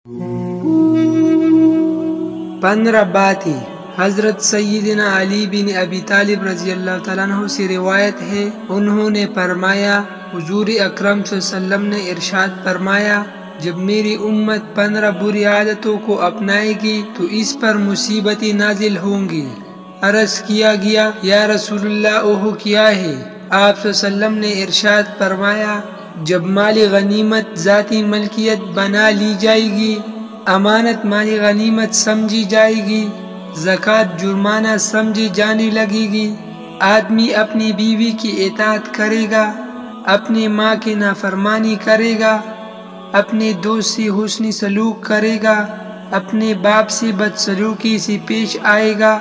15 باتی حضرت سیدنا علی بن ابی طالب رضی اللہ تعالیٰ عنہ سے روایت ہے، انہوں نے فرمایا حضور اکرم صلی اللہ علیہ وسلم نے ارشاد فرمایا، جب میری امت 15 بری عادتوں کو اپنائے گی تو اس پر مصیبتیں نازل ہوں گی۔ عرض کیا گیا، یا رسول اللہ وہ کیا ہے؟ آپ صلی اللہ علیہ وسلم نے ارشاد فرمایا، جب مال غنیمت ذاتی ملکیت بنا لی جائے گی، امانت مال غنیمت سمجھی جائے گی، زکوٰۃ جرمانہ سمجھی جانے لگے گی، آدمی اپنی بیوی کی اطاعت کرے گا، اپنی ماں کی نافرمانی کرے گا، اپنے دوست سے حسن سلوک کرے گا، اپنے باپ سے بدسلوکی سے پیش آئے گا،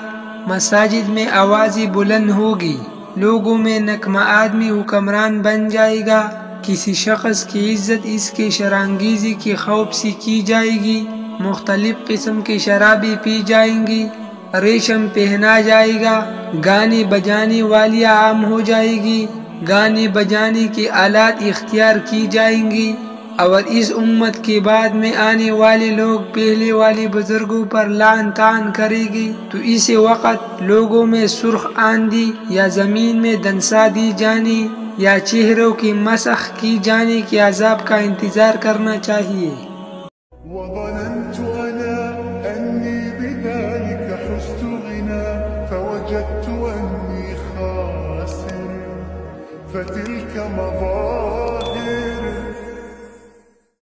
مساجد میں آوازیں بلند ہوگی، لوگوں میں نکما آدمی حکمران بن جائے گا، کسی شخص کی عزت اس کے شرانگیزی کے خوف سے کی جائے گی، مختلف قسم کی شرابیں پی جائیں گی، ریشم پہنا جائے گا، گانے بجانے والی عام ہو جائے گی، گانے بجانے کے آلات اختیار کی جائیں گی، اور اس امت کے بعد میں آنے والے لوگ پہلے والے بزرگوں پر لعن طعن کرے گی، تو اس وقت لوگوں میں سرخ آندھی یا زمین میں دنسا دی جانے یا چہروں کی مسخ کی جانے کے عذاب کا انتظار کرنا چاہیے۔ وظننت أنا أني بذلك حزت غنى فوجدت أني خاسر فتلك مظاهر